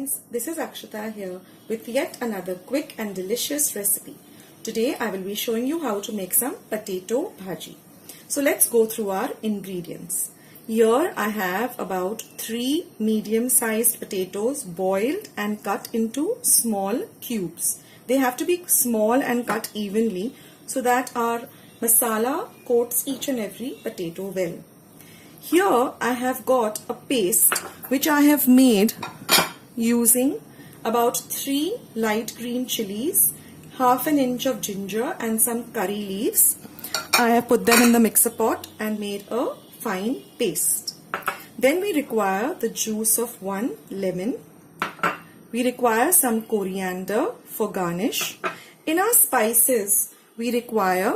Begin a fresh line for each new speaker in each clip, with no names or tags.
friends, this is Akshata here with yet another quick and delicious recipe. Today I will be showing you how to make some potato bhaji. So let's go through our ingredients. Here I have about 3 medium-sized potatoes boiled and cut into small cubes. They have to be small and cut evenly so that our masala coats each and every potato well. Here I have got a paste which I have made using about 3 light green chilies, half an inch of ginger and some curry leaves. I have put them in the mixer pot and made a fine paste. Then we require the juice of 1 lemon. We require some coriander for garnish. In our spices, we require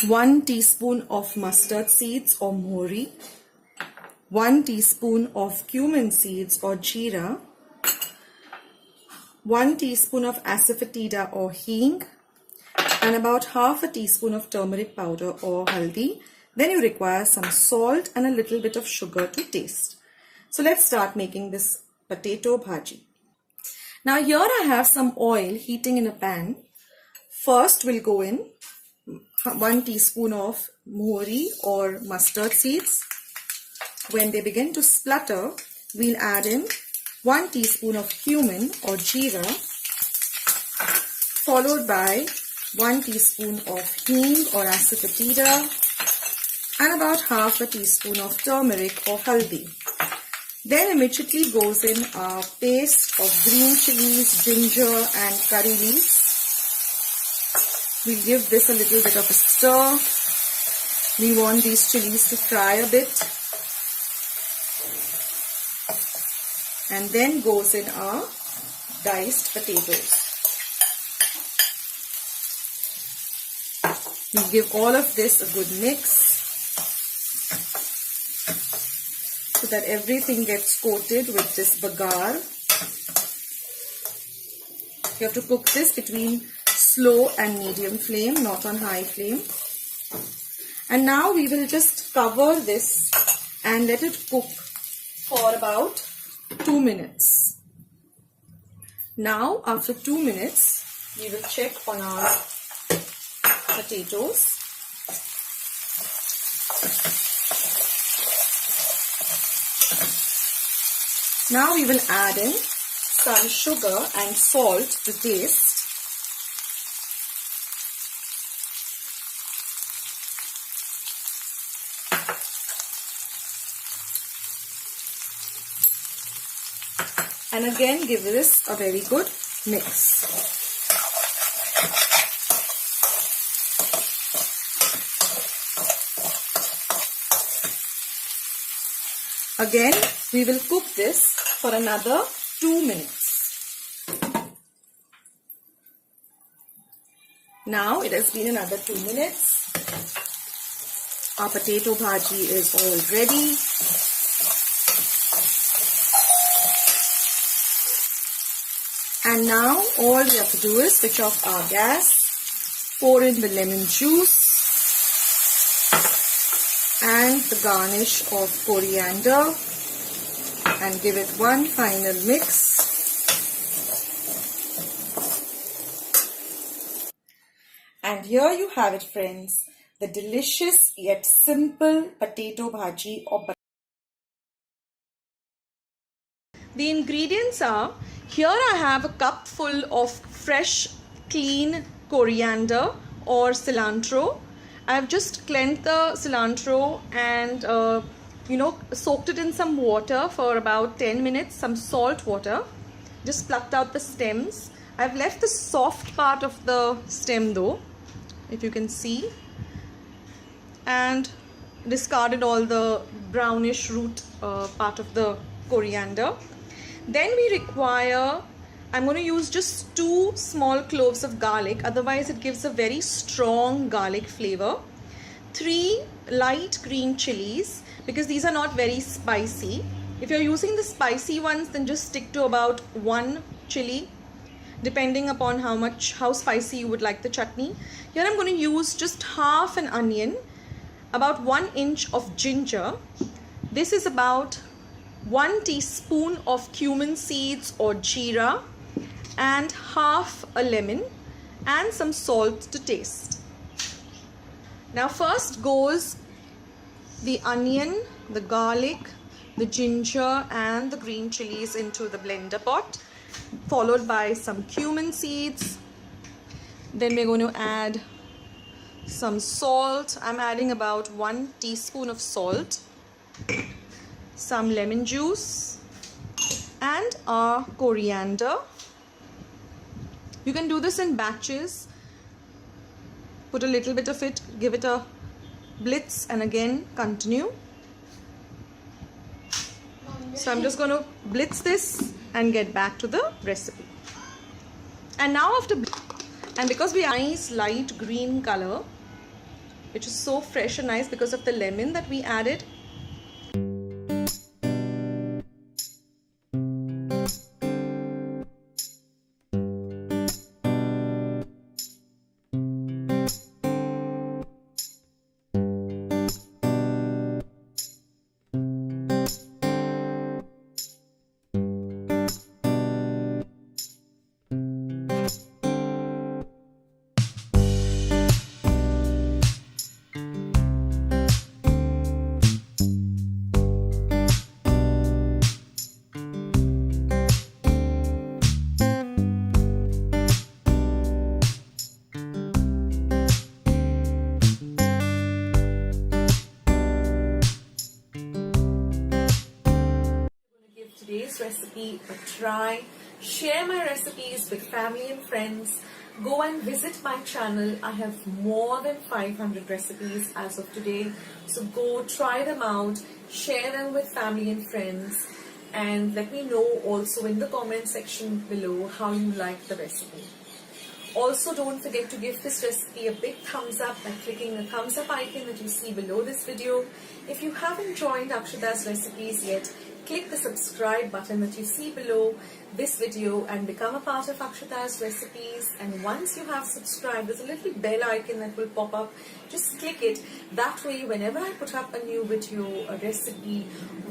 1 teaspoon of mustard seeds or mohri, 1 teaspoon of cumin seeds or jeera, 1 teaspoon of asafoetida or hing, and about half a teaspoon of turmeric powder or haldi. Then you require some salt and a little bit of sugar to taste. So let's start making this potato bhaji. Now here I have some oil heating in a pan. First we'll go in 1 teaspoon of mohri or mustard seeds. When they begin to splutter, we'll add in 1 teaspoon of cumin or jeera, followed by 1 teaspoon of hing or asafoetida, and about half a teaspoon of turmeric or haldi. Then immediately goes in our paste of green chilies, ginger and curry leaves. We'll give this a little bit of a stir. We want these chilies to fry a bit. And then goes in our diced potatoes. We give all of this a good mix so that everything gets coated with this bagar. You have to cook this between slow and medium flame, not on high flame. And now we will just cover this and let it cook for about 2 minutes. Now after 2 minutes, we will check on our potatoes. Now we will add in some sugar and salt to taste. And again give this a very good mix. Again we will cook this for another 2 minutes. Now it has been another 2 minutes. Our potato bhaji is all ready. And now all we have to do is switch off our gas, pour in the lemon juice and the garnish of coriander and give it one final mix. And here you have it, friends, the delicious yet simple potato bhaji or The ingredients are, here I have a cup full of fresh, clean coriander or cilantro. I have just cleansed the cilantro and soaked it in some water for about 10 minutes, some salt water. Just plucked out the stems. I've left the soft part of the stem though, if you can see, and discarded all the brownish root part of the coriander. Then we require, I'm going to use just 2 small cloves of garlic, otherwise it gives a very strong garlic flavor. 3 light green chilies, because these are not very spicy. If you're using the spicy ones, then just stick to about 1 chili, depending upon how spicy you would like the chutney. Here I'm going to use just half an onion, about 1 inch of ginger. This is about 1 teaspoon of cumin seeds or jeera, and half a lemon, and some salt to taste. Now first goes the onion, the garlic, the ginger and the green chilies into the blender pot, followed by some cumin seeds. Then we're going to add some salt. I'm adding about 1 teaspoon of salt, some lemon juice and our coriander. You can do this in batches. Put a little bit of it, give it a blitz and again continue. So I'm just going to blitz this and get back to the recipe. And now because we have a nice light green color, which is so fresh and nice because of the lemon that we added. Today's recipe a try. Share my recipes with family and friends. Go and visit my channel. I have more than 500 recipes as of today. So go try them out, share them with family and friends, and let me know also in the comment section below how you like the recipe. Also, don't forget to give this recipe a big thumbs up by clicking the thumbs up icon that you see below this video. If you haven't joined Akshata's recipes yet, click the subscribe button that you see below this video and become a part of Akshata's recipes. And once you have subscribed, there's a little bell icon that will pop up. Just click it. That way, whenever I put up a new video, a recipe,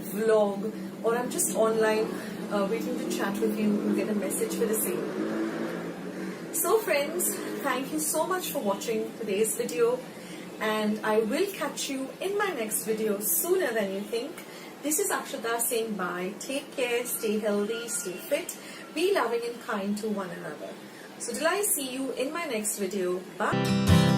vlog, or I'm just online waiting to chat with you, you'll get a message for the same. So friends, thank you so much for watching today's video, and I will catch you in my next video sooner than you think. This is Akshata saying bye. Take care, stay healthy, stay fit, be loving and kind to one another. So till I see you in my next video, bye.